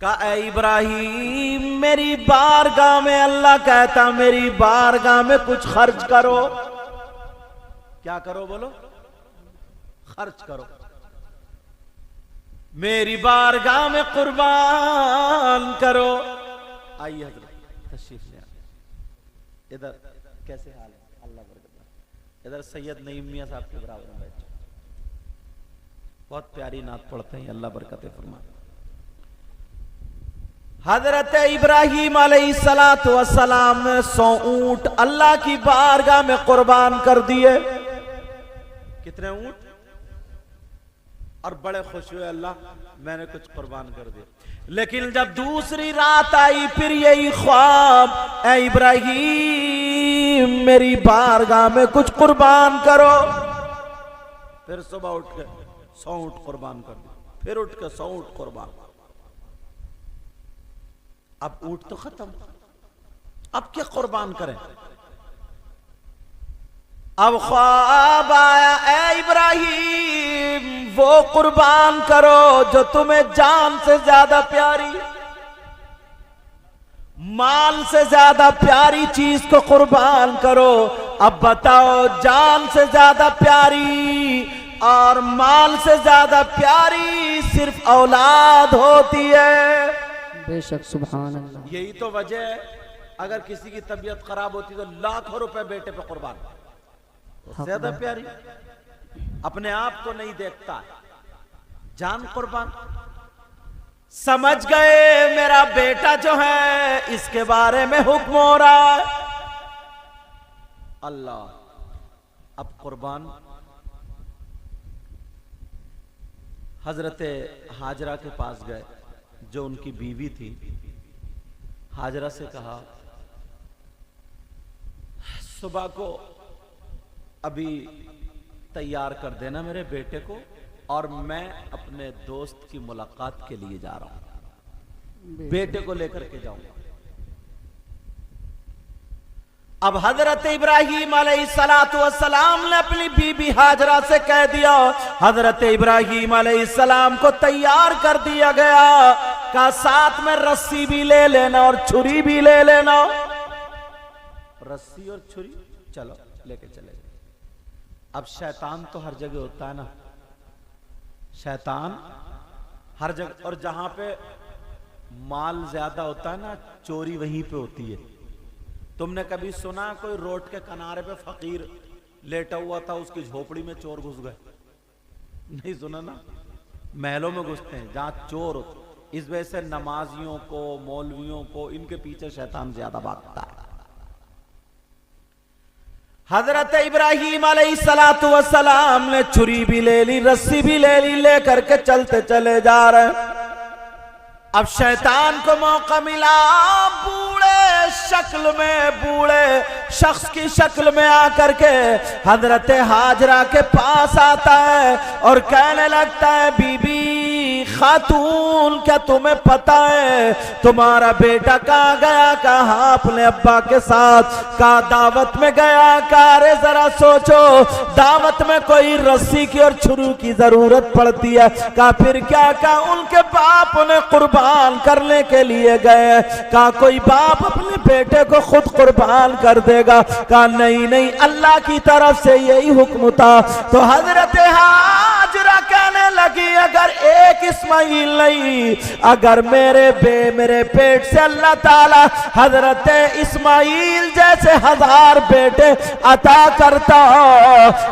کہا اے ابراہیم میری بارگاہ میں، اللہ کہتا میری بارگاہ میں کچھ خرچ کرو. کیا کرو بولو؟ خرچ کرو. میری بارگاہ میں قربان کرو. آئیے حضرت تشریف لے آئے. ادھر کیسے حال ہے؟ اللہ برکت. ادھر سید نعیم میاں صاحب کے برابر میں بیٹھے، بہت پیاری نعت پڑھتے ہیں، اللہ برکت فرمائے. حضرت ابراہیم علیہ السلام نے 100 اونٹ اللہ کی بارگاہ میں قربان کر دیے. کتنے اونٹ؟ اور بڑے خوش ہوئے، اللہ میں نے کچھ قربان کر دیا. لیکن جب دوسری رات آئی پھر یہی خواب، اے ابراہیم میری بارگاہ میں کچھ قربان کرو. پھر صبح اٹھ کے 100 اونٹ قربان کر دیا، پھر اٹھ کے 100 اونٹ قربان. اب اونٹ تو ختم، اب کیا قربان کریں؟ اب خواب آیا، اے ابراہیم وہ قربان کرو جو تمہیں جان سے زیادہ پیاری، مال سے زیادہ پیاری چیز کو قربان کرو. اب بتاؤ جان سے زیادہ پیاری اور مال سے زیادہ پیاری صرف اولاد ہوتی ہے. بے شک سبحان اللہ. یہی تو وجہ ہے اگر کسی کی طبیعت خراب ہوتی تو لاکھوں روپے بیٹے پہ قربان. زیادہ پیاری اپنے آپ کو نہیں دیکھتا، جان قربان. سمجھ گئے میرا بیٹا جو ہے اس کے بارے میں حکم ہو رہا ہے. اللہ اب قربان. حضرت ہاجرہ کے پاس گئے جو ان کی بیوی تھی. ہاجرہ سے کہا صبح کو ابھی تیار کر دینا میرے بیٹے کو، اور میں اپنے دوست کی ملاقات کے لیے جا رہا ہوں، بیٹے کو لے کر کے جاؤں گا. اب حضرت ابراہیم علیہ السلام نے اپنی بی بی ہاجرہ سے کہہ دیا. حضرت ابراہیم علیہ السلام کو تیار کر دیا گیا، کہا ساتھ میں رسی بھی لے لینا اور چھری بھی لے لینا. رسی اور چھری چلو لے کے چلے. اب شیطان تو ہر جگہ ہوتا ہے نا، شیطان ہر جگہ، اور جہاں پہ مال زیادہ ہوتا ہے نا چوری وہیں پہ ہوتی ہے. تم نے کبھی سنا کوئی روڈ کے کنارے پہ فقیر لیٹا ہوا تھا اس کی جھوپڑی میں چور گھس گئے؟ نہیں سنا نا. محلوں میں گھستے ہیں جہاں چور ہوتے. اس وجہ سے نمازیوں کو، مولویوں کو، ان کے پیچھے شیطان زیادہ بھاگتا ہے. حضرت ابراہیم علیہ السلام نے چھری بھی لے لی، رسی بھی لے لی، لے کر کے چلتے چلے جا رہے ہیں. اب شیطان کو موقع ملا بوڑھے شکل میں، بوڑھے شخص کی شکل میں آ کر کے حضرت ہاجرہ کے پاس آتا ہے اور کہنے لگتا ہے بی بی خاتون کیا تمہیں پتا ہے تمہارا بیٹا کہاں گیا؟ کہا اپنے ابا کے ساتھ. کہا دعوت میں گیا. کہا ارے ذرا سوچو دعوت میں کوئی رسی کی اور چھری کی ضرورت پڑتی ہے. کہا پھر کیا؟ کہا ان کے باپ نے قربان کرنے کے لیے گئے. کہا کوئی باپ اپنے بیٹے کو خود قربان کر دے گا؟ کہا نہیں نہیں، اللہ کی طرف سے یہی حکم تھا. تو حضرت ہاجرہ کہنے لگی اگر ایک اسماعیل نہیں، اگر میرے پیٹ سے اللہ تعالی حضرت اسماعیل جیسے 1000 بیٹے عطا کرتا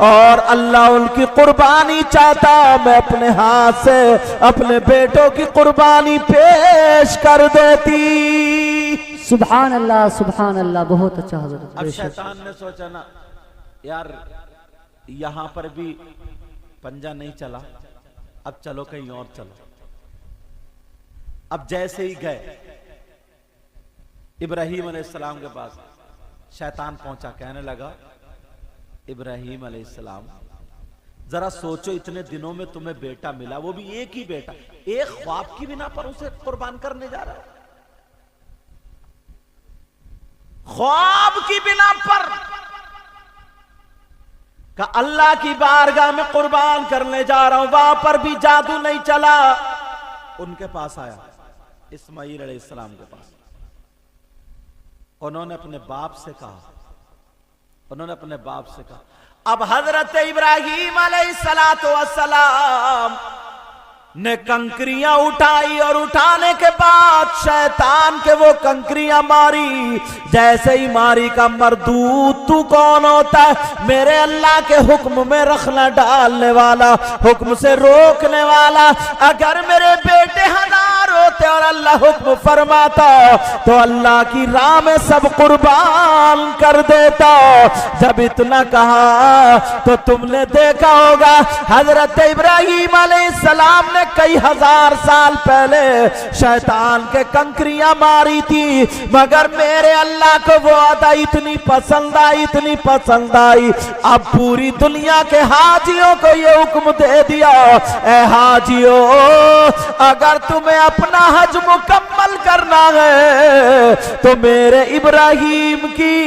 اور اللہ ان کی قربانی چاہتا، میں اپنے ہاتھ سے اپنے بیٹوں کی قربانی پیش کر دیتی. سبحان اللہ سبحان اللہ. بہت اچھا حضرت. اب شیطان نے سوچا نا یار یہاں پر بھی پنجہ نہیں چلا، اب چلو کہیں اور چلو. اب جیسے ہی گئے ابراہیم علیہ السلام کے پاس، شیطان پہنچا، کہنے لگا ابراہیم علیہ السلام ذرا سوچو اتنے دنوں میں تمہیں بیٹا ملا، وہ بھی ایک ہی بیٹا، ایک خواب کی بنا پر اسے قربان کرنے جا رہا ہے. خواب کی بنا پر کہ اللہ کی بارگاہ میں قربان کرنے جا رہا ہوں. وہاں پر بھی جادو نہیں چلا. ان کے پاس آیا اسماعیل علیہ السلام کے پاس. انہوں نے اپنے باپ سے کہا, اب حضرت ابراہیم علیہ السلام نے کنکریاں اٹھائی اور اٹھانے کے بعد شیطان کے وہ کنکریاں ماری. جیسے ہی ماری کا مردود تو کون ہوتا ہے؟ میرے اللہ کے حکم میں رخنا ڈالنے والا, حکم سے روکنے والا. اگر میرے بیٹے ہزار ہوتے اور اللہ حکم فرماتا تو اللہ کی راہ میں سب قربان کر دیتا. جب اتنا کہا تو تم نے دیکھا ہوگا حضرت ابراہیم علیہ السلام نے کئی ہزار سال پہلے شیطان کے کنکریاں ماری تھی, مگر میرے اللہ کو وہ عطا اتنی پسند آئی. اب پوری دنیا کے حاجیوں کو یہ حکم دے دیا, اے حاجیوں, اگر تمہیں اپنا حج مکمل کرنا ہے تو میرے ابراہیم کی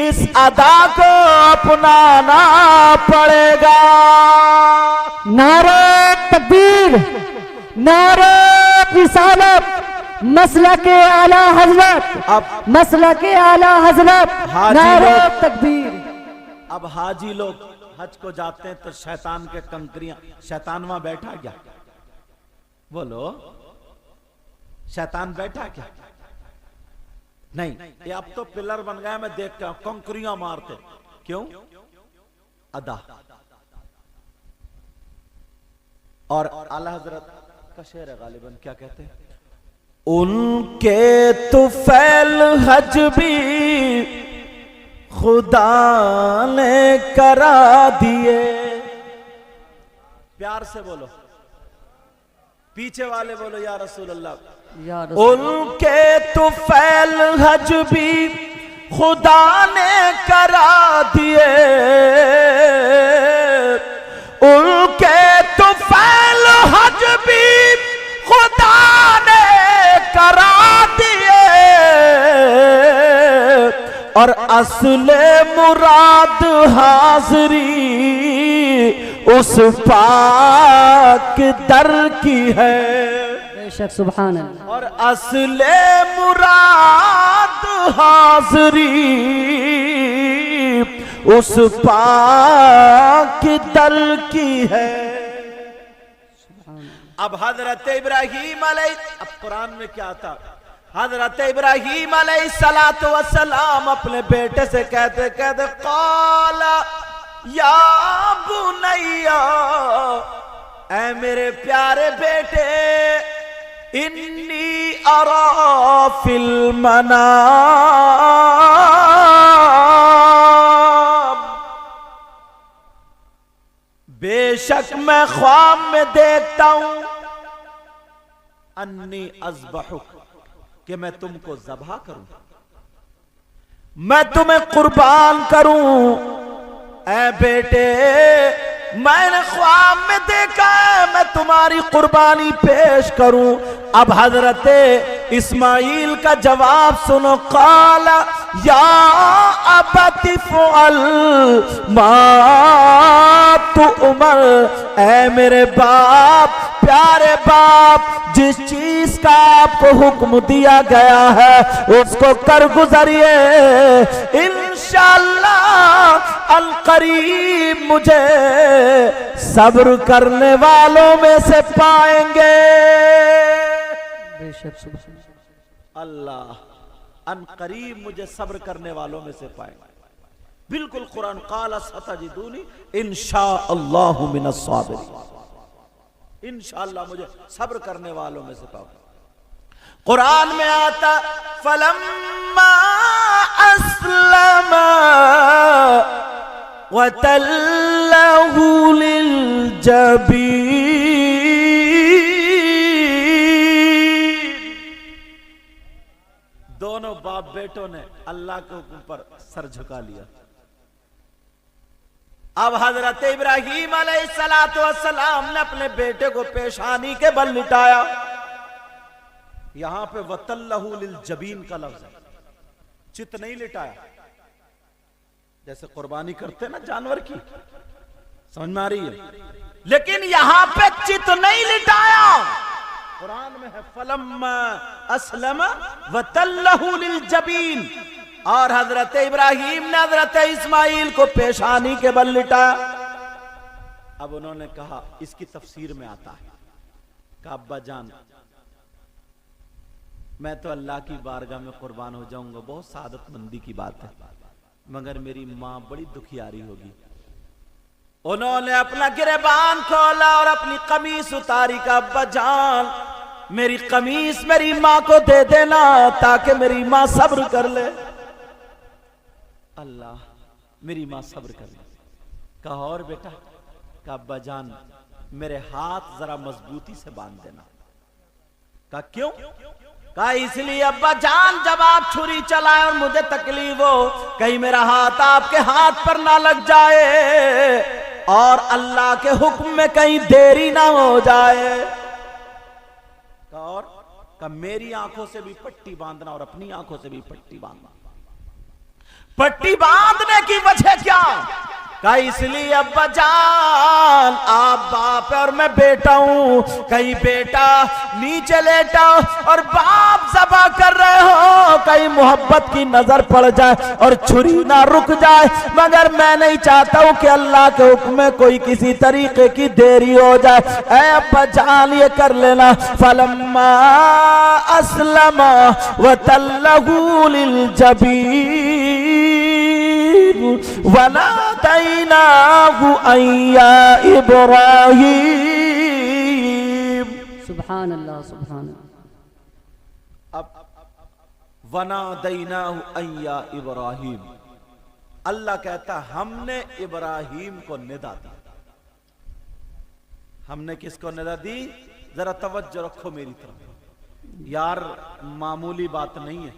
اس ادا کو اپنانا پڑے گا. نعرہ تکبیر, نعرہ رسالت, مسلک اعلی حضرت, مسلک اعلی حضرت, نعرہ تکبیر. اب حاجی لوگ حج کو جاتے ہیں تو شیطان کے کنکریاں, شیطان وہاں بیٹھا کیا؟ بولو, شیطان بیٹھا کیا؟ نہیں, یہ اب تو پلر بن گیا. میں دیکھتا ہوں کنکریاں مارتے. کیوں؟ ادا. اور اعلی حضرت کا شعر ہے غالباً, کیا کہتے ہیں؟ ان کے طفیل حج بھی خدا نے کرا دیے. پیار سے بولو, پیچھے والے بولو یا رسول اللہ. ان کے طفیل حج بھی خدا نے کرا دیے, ان کے طفیل حج بھی خدا نے کرا دیے, اور اصل مراد حاضری اس پاک در کی ہے. بے شک سبحان اللہ. اور اصل مراد حاضری اس پاک در کی ہے. اب حضرت ابراہیم علیہ, اب قرآن میں کیا تھا؟ حضرت ابراہیم علیہ السلام اپنے بیٹے سے کہتے قال یا بنیا, اے میرے پیارے بیٹے, انی ارا فی المنام, بے شک میں خواب میں دیکھتا ہوں, انی اذبحک, کہ میں تم کو ذبح کروں, میں تمہیں قربان کروں. اے بیٹے, میں نے خواب میں دیکھا ہے میں تمہاری قربانی پیش کروں. اب حضرت اسماعیل کا جواب سنو. قال یا ابت فعل ما تؤمر, اے میرے باپ, پیارے باپ, جس چیز کا آپ کو حکم دیا گیا ہے اس کو کر گزریے. انشاءاللہ القریب مجھے صبر کرنے والوں میں سے پائیں گے. بے شک سبحان اللہ, ان قریب مجھے صبر کرنے والوں میں سے پائیں گے. بالکل قرآن, قال ستجدونی انشاءاللہ من الصابرین, انشاءاللہ مجھے صبر کرنے والوں میں سے پاؤ. قرآن میں آتا فلما اسلم وتلہ للجبین, دونوں باپ بیٹوں نے اللہ کے حکم پر سر جھکا لیا. اب حضرت ابراہیم علیہ السلام نے اپنے بیٹے کو پیشانی کے بل لٹایا. یہاں پہ وَتَلَّهُ لِلْجَبِينَ کا لفظ ہے, چت نہیں لٹایا. جیسے قربانی کرتے نا جانور کی, سمجھ میں آ رہی ہے, لیکن یہاں پہ چت نہیں لٹایا. قرآن میں ہے فلما اسلم وتلہ للجبین، اور حضرت ابراہیم نے حضرت اسماعیل کو پیشانی کے بل لٹایا۔ اب انہوں نے کہا، اس کی تفسیر میں آتا ہے کہ ابا جان میں تو اللہ کی بارگاہ میں قربان ہو جاؤں گا، بہت سعادت مندی کی بات ہے، مگر میری ماں بڑی دکھیاری ہوگی۔ انہوں نے اپنا گریبان کھولا اور اپنی قمیص اتاری کا ابا جان میری قمیص میری ماں کو دے دینا تاکہ میری ماں صبر کر لے۔ اللہ، میری ماں صبر کر لے۔ کہا اور بیٹا؟ کہا ابا جان میرے ہاتھ ذرا مضبوطی سے باندھ دینا۔ کہا کیوں؟ کہا اس لیے ابا جان جب آپ چھری چلائیں اور مجھے تکلیف ہو کہیں میرا ہاتھ آپ کے ہاتھ پر نہ لگ جائے اور اللہ کے حکم میں کہیں دیری نہ ہو جائے۔ اور کہ میری آنکھوں سے بھی پٹی باندھنا اور اپنی آنکھوں سے بھی پٹی باندھنا۔ پٹی باندھنے کی وجہ کیا؟ کہ اس لیے ابا جان آپ باپ اور میں بیٹا ہوں، کہیں بیٹا نیچے لیٹا اور باپ ذبح کر رہے ہو کہیں محبت کی نظر پڑ جائے اور چھری نہ رک جائے، مگر میں نہیں چاہتا ہوں کہ اللہ کے حکم میں کوئی کسی طریقے کی دیری ہو جائے۔ اے ابا جان یہ کر لینا۔ فلما اسلم وتلہ للجبین وَنَادَيْنَاهُ أَن يَا إِبْرَاهِيمُ۔ سبحان اللہ سبحان اللہ۔ اب وَنَادَيْنَاهُ أَن يَا إِبْرَاهِيمُ، اللہ کہتا ہم نے ابراہیم کو ندا دی۔ ہم نے کس کو ندا دی؟ ذرا توجہ رکھو میری طرف یار، معمولی بات نہیں ہے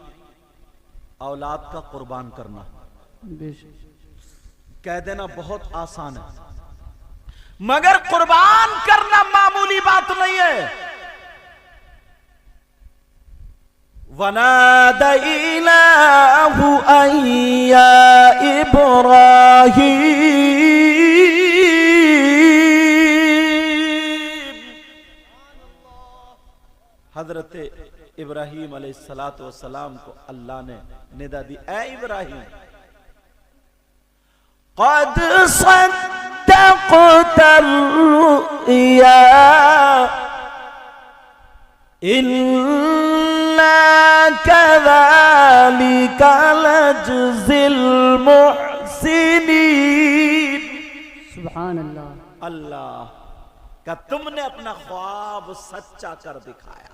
اولاد کا قربان کرنا۔ کہہ دینا بہت آسان ہے، مگر قربان کرنا معمولی بات نہیں ہے۔ وَنَادَيْنَاهُ أَن يَا إِبْرَاهِيمُ، حضرت ابراہیم علیہ السلام کو اللہ نے ندا دی، اے ابراہیم قد صدقت الرؤيا إنا كذلك نجزي المحسنين۔ سبحان اللہ۔ اللہ کہ تم نے اپنا خواب سچا کر دکھایا۔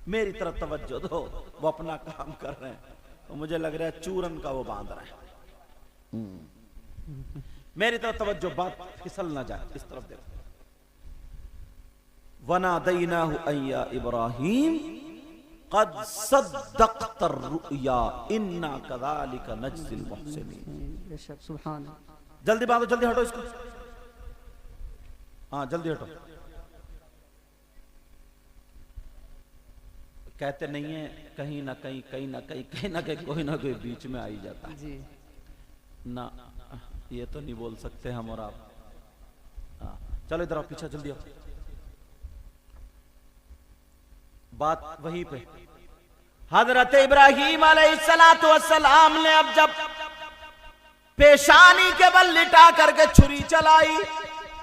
میری طرف توجہ دو، وہ اپنا کام کر رہے ہیں تو مجھے لگ رہا ہے چورن کا وہ باندھ رہے ہیں۔ میری طرف توجہ، بات پھسل نہ جائے، اس طرف دیکھو۔ وَنَادَيْنَاهُ أَن يَا إِبْرَاهِيمُ قَدْ صَدَّقْتَ الرُّؤْيَا إِنَّا كَذَلِكَ نَجْزِي الْمُحْسِنِينَ۔ بے شک سبحان اللہ۔ جلدی باندھو، جلدی ہٹو اس کو، ہاں جلدی ہٹو۔ کہتے نہیں ہیں کہیں نہ کہیں کہیں نہ کہیں کہیں نہ کہیں کوئی نہ کوئی بیچ میں آئی جاتا ہے جی نہ، یہ تو نہیں بول سکتے ہم اور آپ۔ چلو ادھر آؤ، پیچھے جلدی آؤ۔ بات وہیں پہ حضرت ابراہیم علیہ السلام نے اب جب پیشانی کے بل لٹا کر کے چھری چلائی،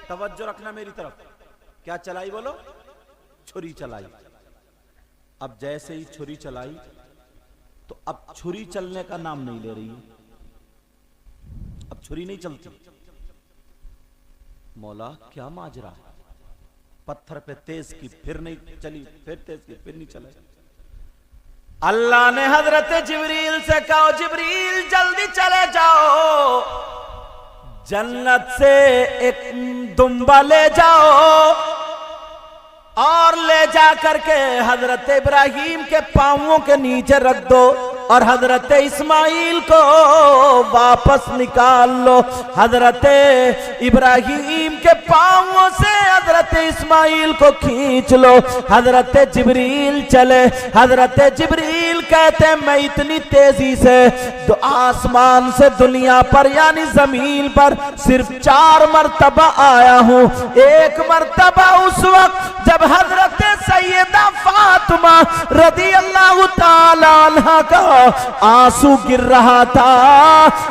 توجہ رکھنا میری طرف، کیا چلائی بولو؟ چھری چلائی۔ اب جیسے ہی چھری چلائی تو اب چھری چلنے کا نام نہیں لے رہی ہے، اب چھری نہیں چلتی۔ مولا کیا ماجرا ہے؟ پتھر پہ تیز کی پھر نہیں چلی، پھر تیز کی پھر نہیں چلے۔ اللہ نے حضرت جبریل سے کہا جبریل جلدی چلے جاؤ، جنت سے ایک دمبا لے جاؤ اور لے جا کر کے حضرت ابراہیم کے پاؤں کے نیچے رکھ دو اور حضرت اسماعیل کو واپس نکال لو۔ حضرت ابراہیم کے پاؤں سے حضرت اسماعیل کو کھینچ لو۔ حضرت جبریل چلے، حضرت جبریل کہتے ہیں میں اتنی تیزی سے آسمان سے دنیا پر یعنی زمین پر صرف 4 مرتبہ آیا ہوں. ایک مرتبہ اس وقت جب حضرت سیدہ فاطمہ رضی اللہ تعالی عنہا کا آنسو گر رہا تھا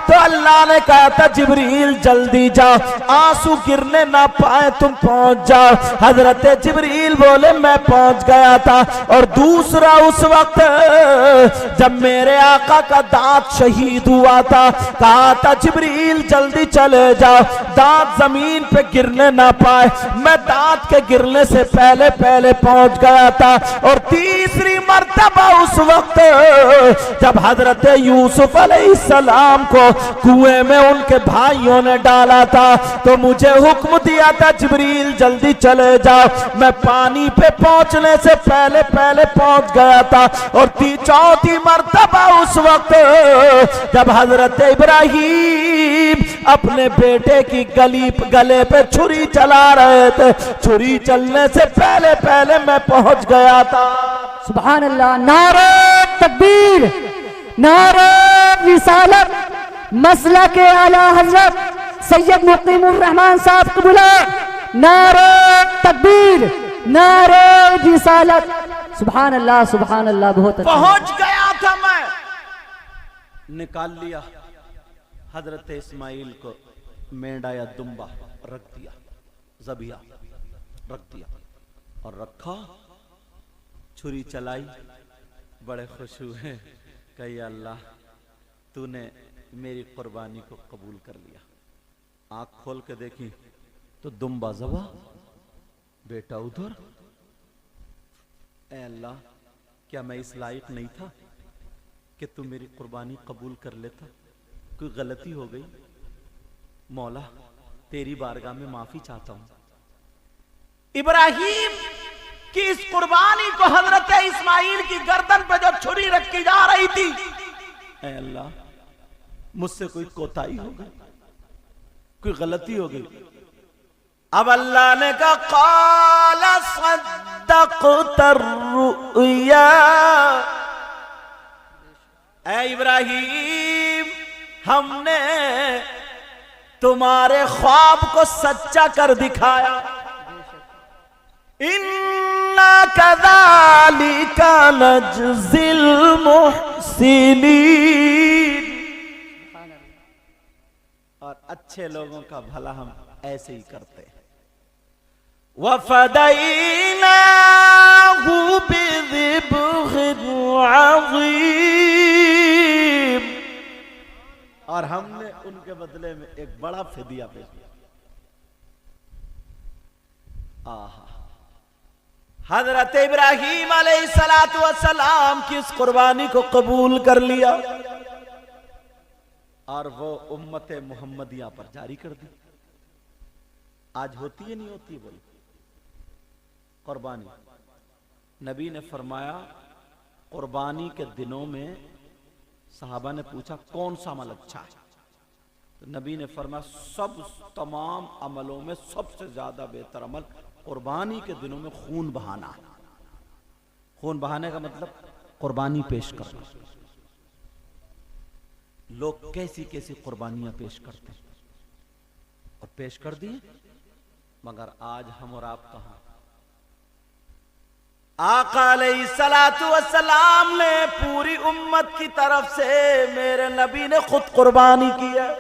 تو اللہ نے کہا تھا جبریل جلدی جا، آنسو گرنے نہ پائے تم پہنچ جا. حضرت جبریل بولے میں پہنچ گیا تھا. اور دوسرا اس وقت جب میرے آقا کا دانت شہید ہوا تھا کہا تھا جبریل جلدی چلے جا، دانت زمین پہ گرنے نہ پائے. میں دانت کے گرنے سے پہلے پہنچ گیا تھا. اور تیسری مرتبہ اس وقت جب حضرت یوسف علیہ السلام کو کنویں میں ان کے بھائیوں نے ڈالا تھا تو مجھے حکم دیا تھا جبریل جلدی چلے جا. میں پانی پہ پہنچنے سے پہلے پہنچ گیا تھا. اور چوتھی مرتبہ اس وقت جب حضرت ابراہیم اپنے بیٹے کی گلے پہ چھری چلا رہے تھے، چھری چلنے سے پہلے میں پہنچ گیا تھا. سبحان اللہ. نعرہ تکبیر، نعرہ رسالت، مسلک اعلی حضرت سید مقیم الرحمن صاحب کو بلا. نعرہ تکبیر، نعرہ رسالت. سبحان اللہ سبحان اللہ. بہت اچھا. پہنچ گیا تھا میں. نکال لیا حضرت اسماعیل کو، مینڈا یا دمبا رکھ دیا، ذبیحہ رکھ دیا اور رکھا، چھری چلائی. بڑے خوش ہوئے کہ یا اللہ تو نے میری قربانی کو قبول کر لیا. آنکھ کھول کے دیکھی تو دمبا ذبح، بیٹا ادھر. اے اللہ کیا میں اس لائق نہیں تھا کہ تو میری قربانی قبول کر لیتا؟ کوئی غلطی ہو گئی، مولا تیری بارگاہ میں معافی چاہتا ہوں. ابراہیم کی اس قربانی کو حضرت اسماعیل کی گردن پہ جو چھری رکھی جا رہی تھی، اے اللہ مجھ سے کوئی کوتاہی ہو گئی، کوئی غلطی ہو گئی. اب اللہ نے کہا قال صدقت الرؤیا. اے ابراہیم ہم نے تمہارے خواب کو سچا کر دکھایا. اِنَّا كَذَلِكَ نَجْزِي الْمُحْسِنِينَ. اور اچھے لوگوں کا بھلا ہم ایسے ہی کرتے ہیں. وَفَدَيْنَاهُ بِذِبْحٍ عَظِيمٍ. اور ہم نے ان کے بدلے میں ایک بڑا فدیہ پیش کیا. حضرت ابراہیم علیہ السلام کی اس قربانی کو قبول کر لیا اور وہ امت محمدیہ پر جاری کر دی. آج ہوتی ہے نہیں ہوتی بول قربانی. نبی نے فرمایا قربانی کے دنوں میں صحابہ نے پوچھا کون سا عمل اچھا ہے؟ تو نبی نے فرمایا تمام عملوں میں سب سے زیادہ بہتر عمل قربانی کے دنوں میں خون بہانا. خون بہانے کا مطلب قربانی پیش کرنا. لوگ کیسی کیسی قربانیاں پیش کرتے ہیں اور پیش کر دیے، مگر آج ہم اور آپ کہاں؟ آقا علیہ السلام نے پوری امت کی طرف سے میرے نبی نے خود قربانی کی ہے.